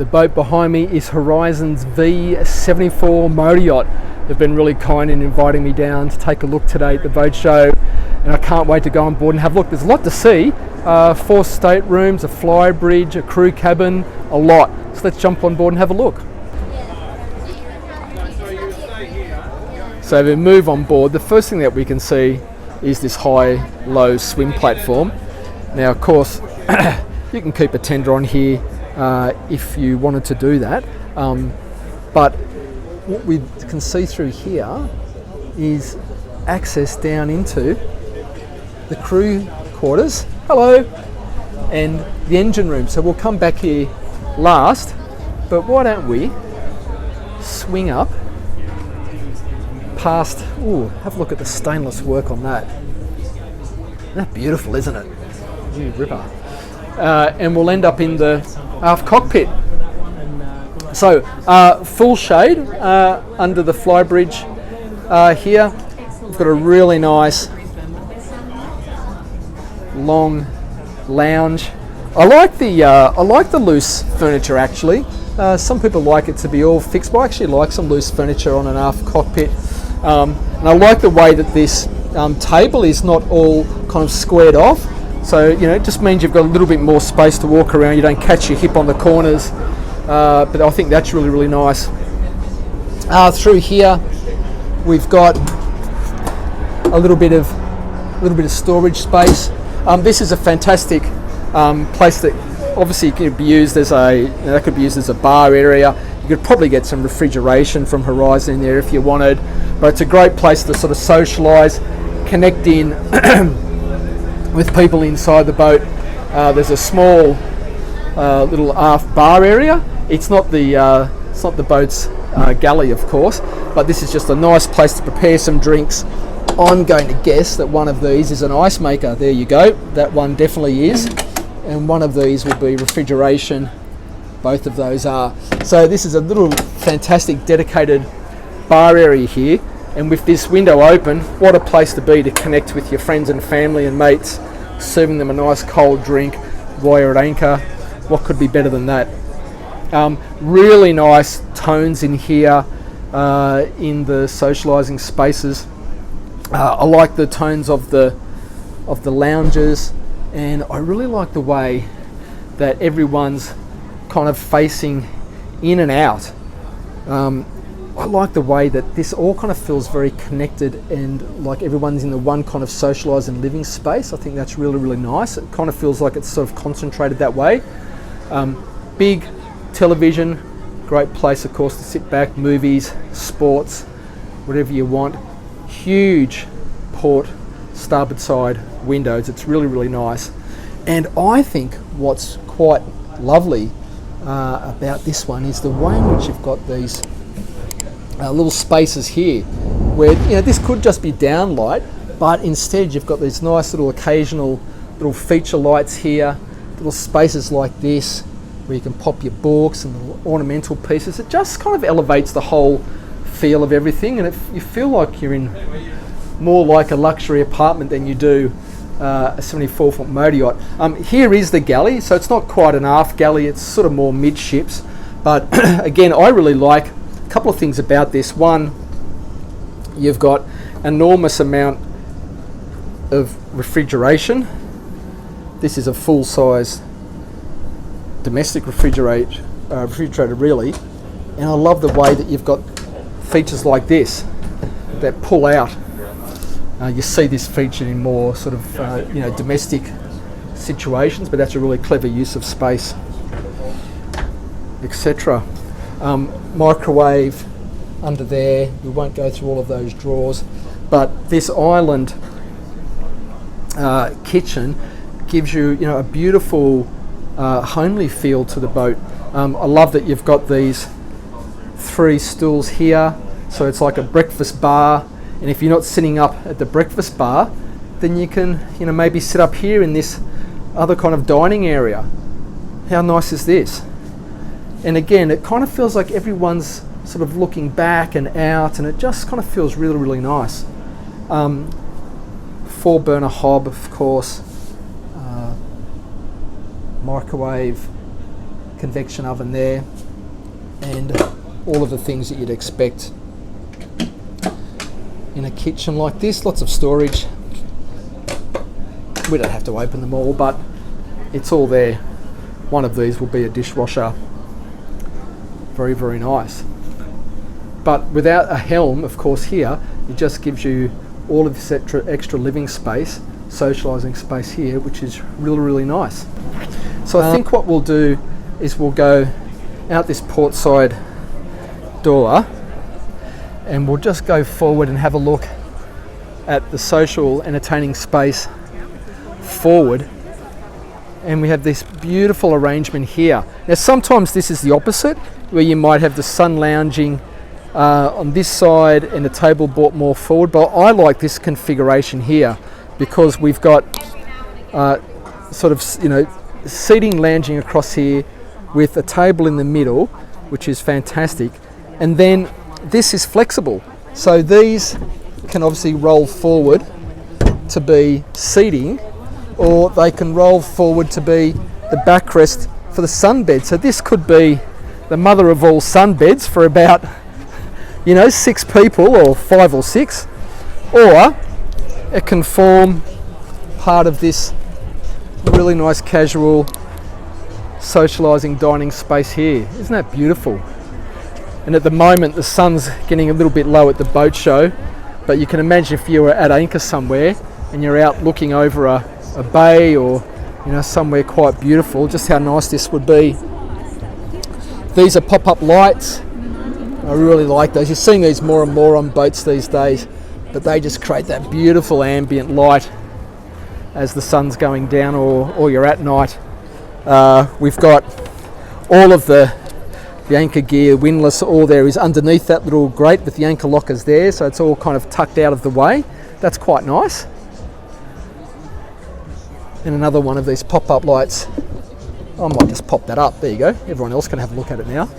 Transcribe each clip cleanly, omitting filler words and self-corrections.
The boat behind me is Horizon's V74 motor yacht. They've been really kind in inviting me down to take a look today at the boat show, and I can't wait to go on board and have a look. There's a lot to see. 4 staterooms, a fly bridge, a crew cabin, a lot. So let's jump on board and have a look. So if we move on board, the first thing that we can see is this high-low swim platform. Now, of course, you can keep a tender on here if you wanted to do that. But what we can see through here is access down into the crew quarters. Hello! And the engine room. So we'll come back here last, but why don't we swing up past, ooh, have a look at the stainless work on that. Isn't that beautiful, isn't it? Ooh, ripper. And we'll end up in the aft cockpit. So full shade under the fly bridge here. We've got a really nice long lounge. I like the loose furniture actually. Some people like it to be all fixed, but I actually like some loose furniture on an aft cockpit. And I like the way that this table is not all kind of squared off. So, you know, it just means you've got a little bit more space to walk around. You don't catch your hip on the corners. But I think that's really, really nice. Through here, we've got a little bit of storage space. This is a fantastic place that obviously could be used as a bar area. You could probably get some refrigeration from Horizon in there if you wanted. But it's a great place to sort of socialise, connect in with people inside the boat. There's a small little aft bar area. It's not the boat's galley, of course, but this is just a nice place to prepare some drinks. I'm going to guess that one of these is an ice maker. There you go. That one definitely is. And one of these will be refrigeration. Both of those are. So this is a little fantastic dedicated bar area here. And with this window open, what a place to be to connect with your friends and family and mates, serving them a nice cold drink while you're at anchor. What could be better than that? Really nice tones in here in the socialising spaces. I like the tones of the lounges, and I really like the way that everyone's kind of facing in and out. I like the way that this all kind of feels very connected and like everyone's in the one kind of socialised and living space. I think that's really, really nice. It kind of feels like it's sort of concentrated that way. Big television, great place of course to sit back, movies, sports, whatever you want. Huge port starboard side windows. It's really, really nice. And I think what's quite lovely about this one is the way in which you've got these little spaces here where, you know, this could just be downlight, but instead you've got these nice little occasional little feature lights here, little spaces like this where you can pop your books and little ornamental pieces. It just kind of elevates the whole feel of everything, and you feel like you're in more like a luxury apartment than you do a 74-foot motor yacht. Here is the galley, so it's not quite an aft galley, it's sort of more midships, but again, I really like a couple of things about this. One, you've got enormous amount of refrigeration. This is a full-size domestic refrigerator really, and I love the way that you've got features like this that pull out. You see this featured in more sort of domestic situations, but that's a really clever use of space, etc. Microwave under there. We won't go through all of those drawers, but this island kitchen gives you, a beautiful homely feel to the boat. I love that you've got these 3 stools here, so it's like a breakfast bar. And if you're not sitting up at the breakfast bar, then you can, maybe sit up here in this other kind of dining area. How nice is this? And again, it kind of feels like everyone's sort of looking back and out, and it just kind of feels really, really nice. 4-burner hob, of course. Microwave, convection oven there, and all of the things that you'd expect in a kitchen like this. Lots of storage. We don't have to open them all, but it's all there. One of these will be a dishwasher. Very, very nice. But without a helm, of course, here, it just gives you all of this extra living space, socialising space here, which is really, really nice. So I think what we'll do is we'll go out this port side door and we'll just go forward and have a look at the social entertaining space forward. And we have this beautiful arrangement here. Now sometimes this is the opposite, where you might have the sun lounging on this side and the table brought more forward, but I like this configuration here because we've got sort of, you know, seating lounging across here with a table in the middle, which is fantastic. And then this is flexible, so these can obviously roll forward to be seating, or they can roll forward to be the backrest for the sunbed. So this could be the mother of all sunbeds for about, you know, 6 people or 5 or 6, or it can form part of this really nice casual socialising dining space here. Isn't that beautiful? And at the moment the sun's getting a little bit low at the boat show, but you can imagine if you were at anchor somewhere and you're out looking over a bay, or, you know, somewhere quite beautiful, just how nice this would be. These are pop-up lights. I really like those. You're seeing these more and more on boats these days, but they just create that beautiful ambient light as the sun's going down, or you're at night. We've got all of the anchor gear, windlass, all there is underneath that little grate with the anchor lockers there, so it's all kind of tucked out of the way. That's quite nice. And another one of these pop-up lights. I might just pop that up. There you go. Everyone else can have a look at it now.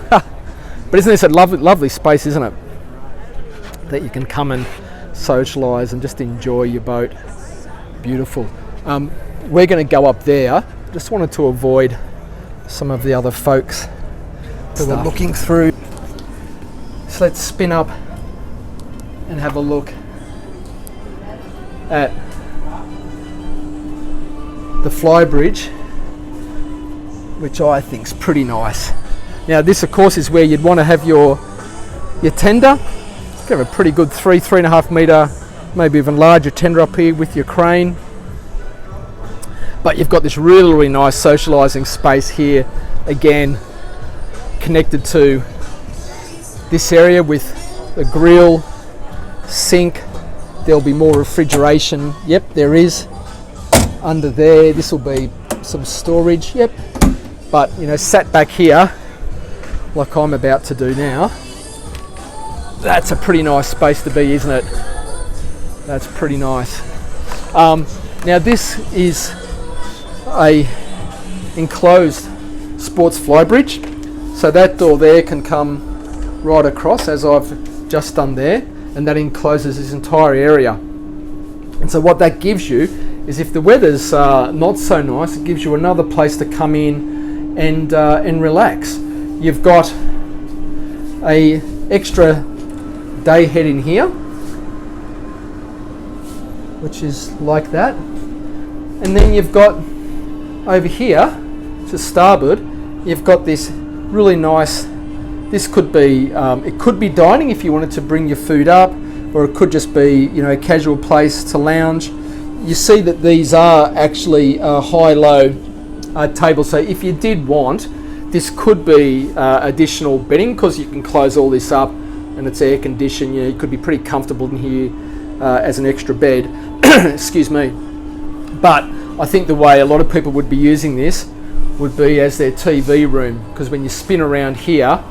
But isn't this a lovely, lovely space, isn't it? That you can come and socialise and just enjoy your boat. Beautiful. We're going to go up there. Just wanted to avoid some of the other folks who are looking through. So let's spin up and have a look at the fly bridge, which I think is pretty nice. Now this of course is where you'd want to have your tender. You can have a pretty good 3.5 metre, maybe even larger tender up here with your crane. But you've got this really, really nice socialising space here, again connected to this area with a grill, sink. There'll be more refrigeration. Yep, there is. Under there, this will be some storage. Yep. But, you know, sat back here, like I'm about to do now, that's a pretty nice space to be, isn't it? That's pretty nice. Now this is a enclosed sports fly bridge, so that door there can come right across as I've just done there, and that encloses this entire area. And so what that gives you is, if the weather's not so nice, it gives you another place to come in and relax. You've got a extra day head in here, which is like that, and then you've got over here to starboard, you've got this really nice, this could be it could be dining if you wanted to bring your food up, or it could just be, you know, a casual place to lounge. You see that these are actually high-low tables, so if you did want, this could be additional bedding, because you can close all this up and it's air conditioned. You know, you could be pretty comfortable in here as an extra bed. Excuse me. But I think the way a lot of people would be using this would be as their TV room, because when you spin around here,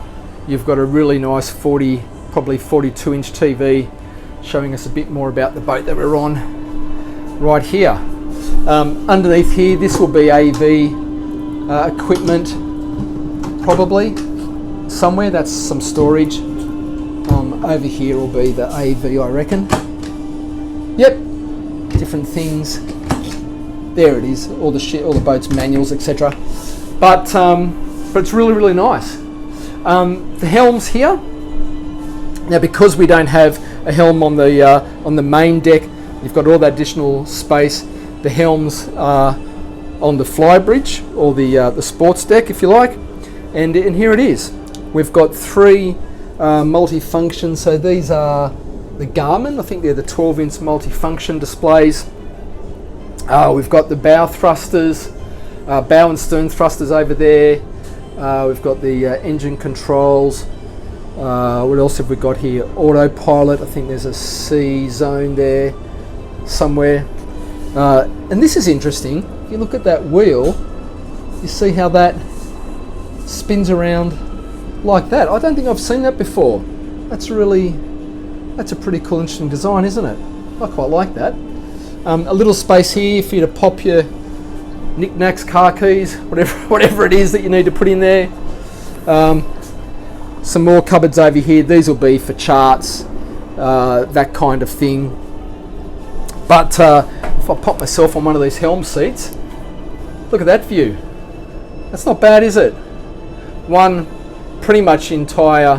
you've got a really nice probably 42-inch TV showing us a bit more about the boat that we're on right here. Underneath here, this will be AV equipment, probably somewhere. That's some storage. Over here will be the AV, I reckon. Yep, different things. There it is, all the boat's manuals, etc. But but it's really, really nice. The helms here. Now, because we don't have a helm on the main deck, you've got all that additional space. The helms are on the flybridge, or the sports deck, if you like. And here it is. We've got 3 multi-function. So these are the Garmin. I think they're the 12-inch multi-function displays. We've got the bow thrusters, bow and stern thrusters over there. We've got the engine controls. What else have we got here? Autopilot. I think there's a C zone there somewhere. And this is interesting. If you look at that wheel, you see how that spins around like that. I don't think I've seen that before. That's a pretty cool, interesting design, isn't it? I quite like that. A little space here for you to pop your knickknacks, car keys, whatever it is that you need to put in there. Some more cupboards over here. These will be for charts, that kind of thing. But if I pop myself on one of these helm seats, look at that view. That's not bad, is it? One pretty much entire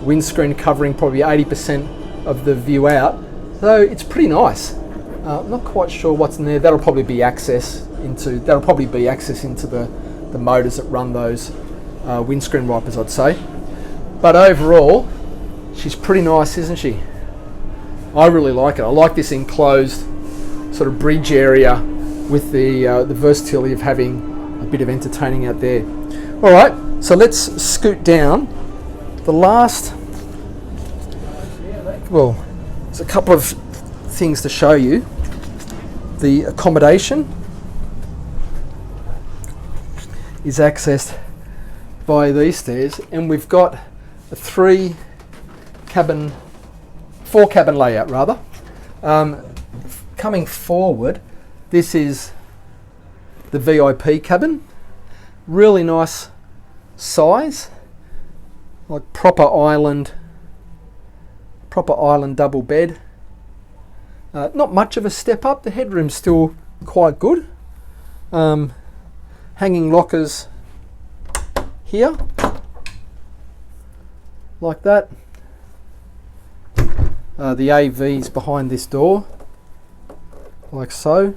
windscreen covering probably 80% of the view out. So it's pretty nice. I'm not quite sure what's in there. That'll probably be access into the motors that run those windscreen wipers, I'd say. But overall, she's pretty nice, isn't she? I really like it. I like this enclosed sort of bridge area with the versatility of having a bit of entertaining out there. All right, so let's scoot down. There's a couple of things to show you. The accommodation is accessed by these stairs, and we've got a 4-cabin layout rather. Coming forward, this is the VIP cabin. Really nice size, like proper island double bed. Not much of a step up. The headroom's still quite good. Hanging lockers here, like that. The AV's behind this door, like so.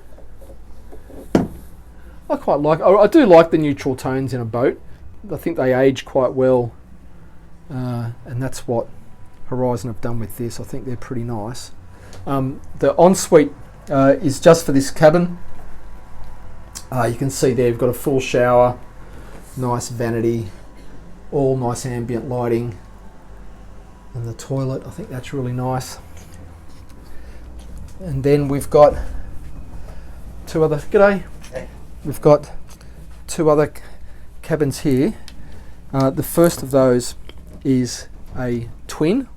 I do like the neutral tones in a boat. I think they age quite well, and that's what Horizon have done with this. I think they're pretty nice. The ensuite is just for this cabin. You can see there you've got a full shower, nice vanity, all nice ambient lighting, and the toilet. I think that's really nice. And then we've got two other cabins here. The first of those is a twin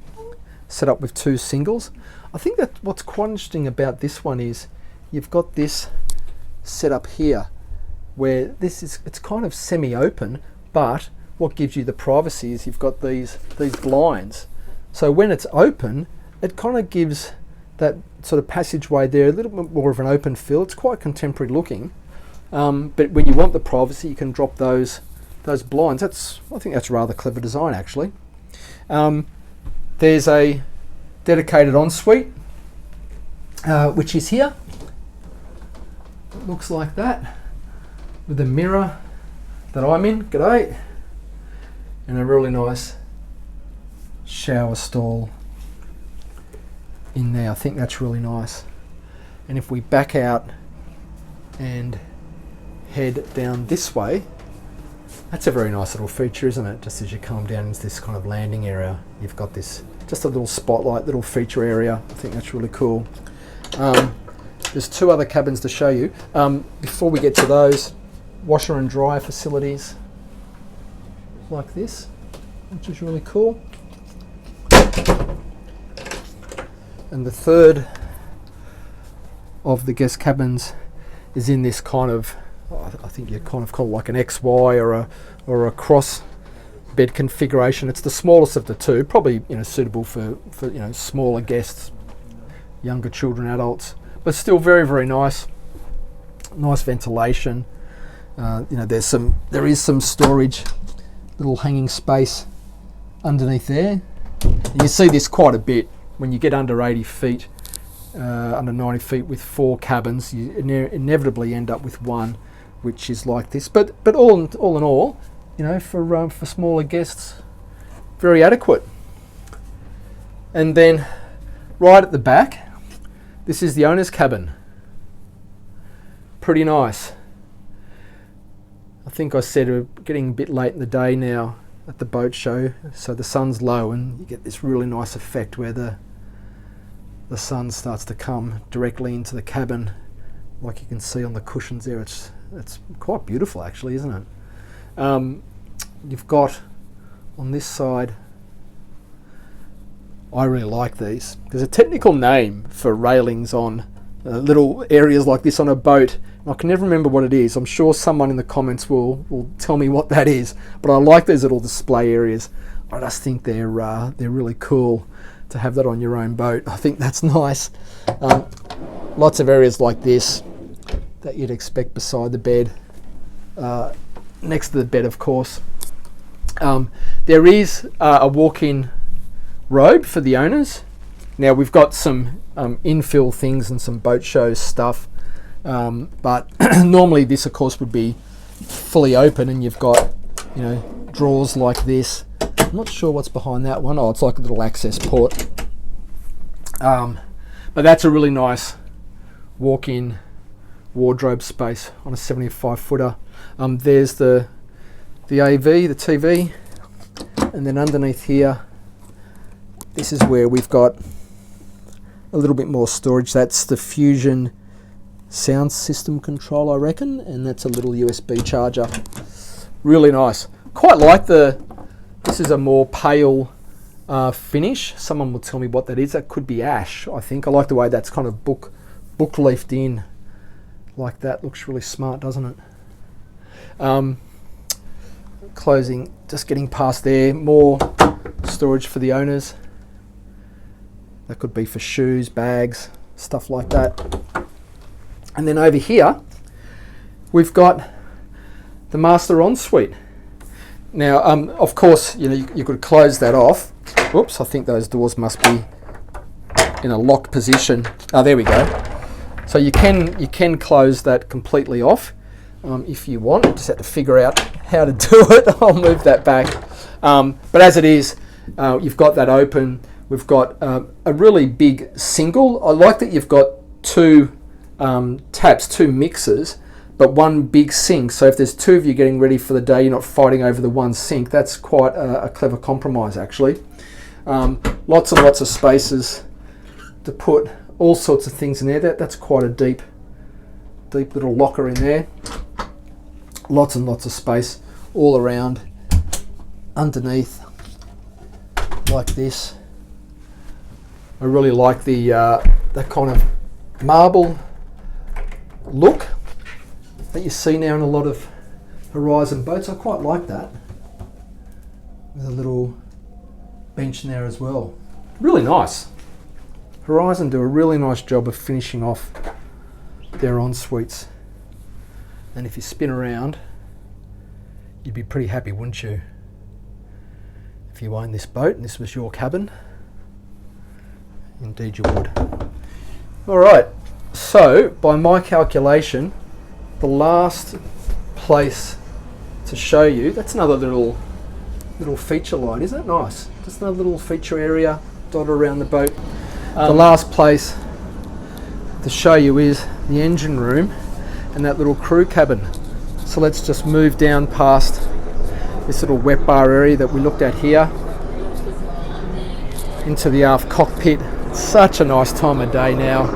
set up with 2 singles. I think that what's quite interesting about this one is you've got this set up here where it's kind of semi-open, but what gives you the privacy is you've got these blinds. So when it's open, it kind of gives that sort of passageway there a little bit more of an open feel. It's quite contemporary looking, but when you want the privacy, you can drop those blinds. I think that's rather clever design, actually. There's a dedicated ensuite, which is here. It looks like that, with a mirror that I'm in. G'day. And a really nice shower stall in there. I think that's really nice. And if we back out and head down this way, that's a very nice little feature, isn't it? Just as you come down into this kind of landing area, you've got this, just a little spotlight, little feature area. I think that's really cool. There's 2 other cabins to show you. Before we get to those, washer and dryer facilities like this, which is really cool. And the third of the guest cabins is in this kind of, I think you kind of call it like an XY or a cross bed configuration. It's the smallest of the 2, probably suitable for smaller guests, younger children, adults, but still very, very nice. Nice ventilation. You know, there is some storage, little hanging space underneath there. And you see this quite a bit when you get under 80 feet, under 90 feet with 4 cabins. You inevitably end up with one which is like this. But all in all, you know, for smaller guests, very adequate. And then right at the back, this is the owner's cabin. Pretty nice. I think I said we're getting a bit late in the day now at the boat show, so the sun's low and you get this really nice effect where the sun starts to come directly into the cabin, like you can see on the cushions there. It's quite beautiful actually, isn't it? You've got on this side, I really like these. There's a technical name for railings on little areas like this on a boat. I can never remember what it is. I'm sure someone in the comments will tell me what that is. But I like these little display areas. I just think they're really cool to have that on your own boat. I think that's nice. Lots of areas like this that you'd expect beside the bed, next to the bed, of course. There is a walk-in robe for the owners. Now we've got some infill things and some boat show stuff. But normally this of course would be fully open, and you've got, you know, drawers like this. I'm not sure what's behind that one. Oh, it's like a little access port. But that's a really nice walk-in wardrobe space on a 75 footer. There's the AV, the TV, and then underneath here, this is where we've got a little bit more storage. That's the Fusion sound system control, I reckon, and that's a little USB charger. Really nice. Quite like this is a more pale finish. Someone will tell me what that is. That could be ash, I think. I like the way that's kind of book leafed in like that. Looks really smart, doesn't it? Closing, just getting past there, more storage for the owners. That could be for shoes, bags, stuff like that. And then over here, we've got the master ensuite. Now, of course, you know, you could close that off. Whoops, I think those doors must be in a locked position. Oh, there we go. So you can close that completely off if you want. You just have to figure out how to do it. I'll move that back. But as it is, you've got that open. We've got a really big single. I like that you've got two taps, two mixers, but one big sink. So if there's two of you getting ready for the day, you're not fighting over the one sink. That's quite a clever compromise, actually. Lots and lots of spaces to put all sorts of things in there. That's quite a deep little locker in there. Lots and lots of space all around, underneath, like this. I really like that kind of marble look that you see now in a lot of Horizon boats. I quite like that, with a little bench in there as well. Really nice. Horizon do a really nice job of finishing off their en-suites, and if you spin around, you'd be pretty happy, wouldn't you, if you owned this boat and this was your cabin? Indeed you would. Alright, so by my calculation, the last place to show you, that's another little feature line. Isn't that nice? Just another little feature area dotted around the boat. The last place to show you is the engine room and that little crew cabin. So let's just move down past this little wet bar area that we looked at here into the aft cockpit. Such a nice time of day now.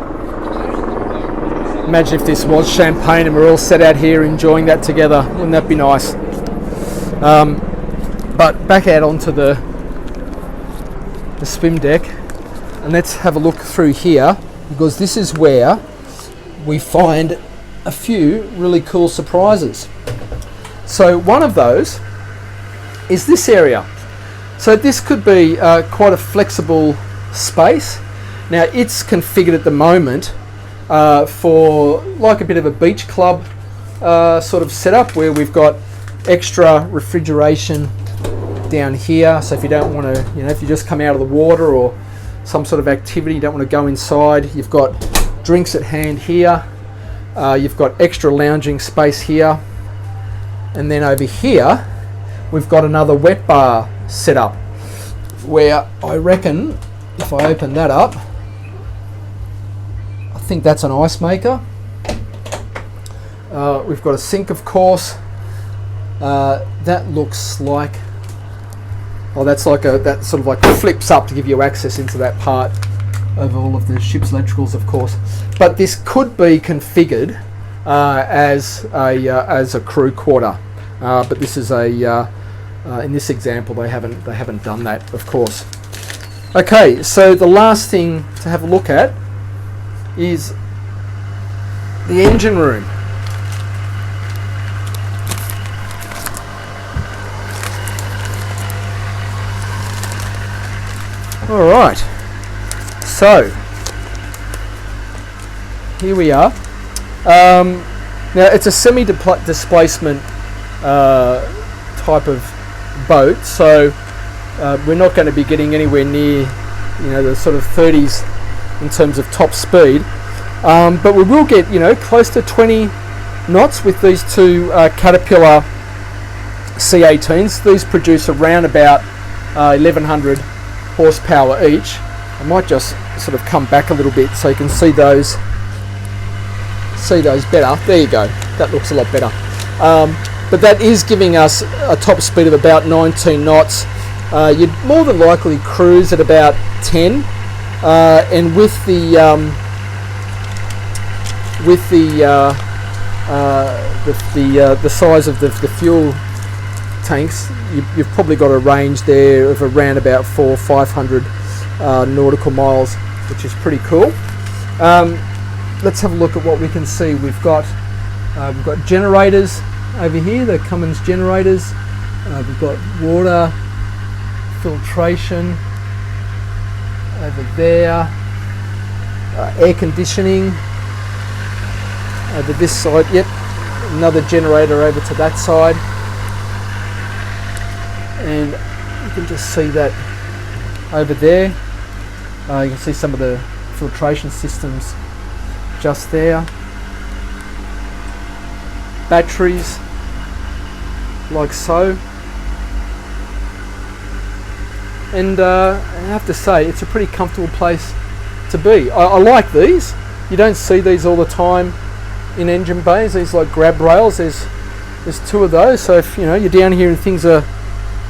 Imagine if this was champagne and we're all set out here enjoying that together. Wouldn't that be nice? But back out onto the swim deck, and let's have a look through here, because this is where we find a few really cool surprises. So one of those is this area. So this could be quite a flexible space. Now it's configured at the moment for like a bit of a beach club sort of setup where we've got extra refrigeration down here. So if you don't want to, if you just come out of the water or some sort of activity, you don't want to go inside, you've got drinks at hand here. You've got extra lounging space here. And then over here, we've got another wet bar setup where I reckon if I open that up, I think that's an ice maker. We've got a sink, of course. That looks like, that sort of like flips up to give you access into that part of all of the ship's electricals, of course. But this could be configured as a crew quarter. But this is in this example they haven't done that, of course. Okay, so the last thing to have a look at is the engine room. All right, so here we are. Now it's a semi-displacement type of boat, so we're not going to be getting anywhere near the sort of 30s in terms of top speed, but we will get close to 20 knots with these two Caterpillar C18s. These produce around about 1100 horsepower each. I might just sort of come back a little bit so you can see those better. There you go, that looks a lot better. But that is giving us a top speed of about 19 knots. You'd more than likely cruise at about 10, and with the size of the fuel tanks, you've probably got a range there of around about 400 or 500 nautical miles, which is pretty cool. Let's have a look at what we can see. We've got generators over here, the Cummins generators. We've got water filtration over there, air conditioning over this side. Yep, another generator over to that side, and you can just see that over there. You can see some of the filtration systems just there. Batteries like so, and I have to say it's a pretty comfortable place to be. I like these. You don't see these all the time in engine bays, these like grab rails. There's two of those, so if you're down here and things are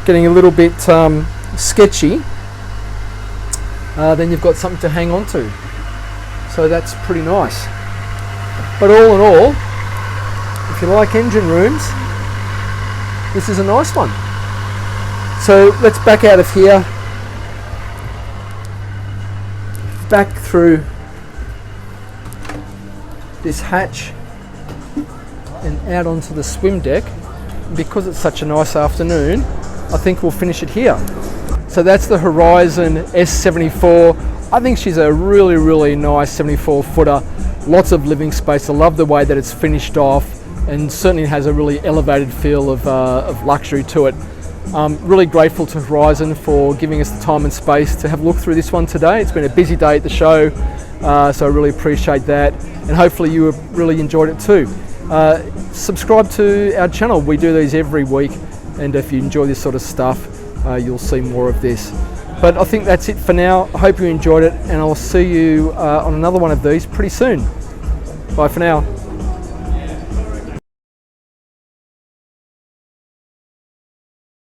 getting a little bit sketchy, then you've got something to hang on to, so that's pretty nice. But all in all, if you like engine rooms, this is a nice one. So let's back out of here, back through this hatch and out onto the swim deck. And because it's such a nice afternoon, I think we'll finish it here. So that's the Horizon S74. I think she's a really, really nice 74 footer. Lots of living space. I love the way that it's finished off, and certainly has a really elevated feel of luxury to it. Really grateful to Horizon for giving us the time and space to have a look through this one today. It's been a busy day at the show, so I really appreciate that, and hopefully you have really enjoyed it too. Subscribe to our channel. We do these every week, and if you enjoy this sort of stuff, you'll see more of this. But I think that's it for now. I hope you enjoyed it, and I'll see you on another one of these pretty soon. Bye for now.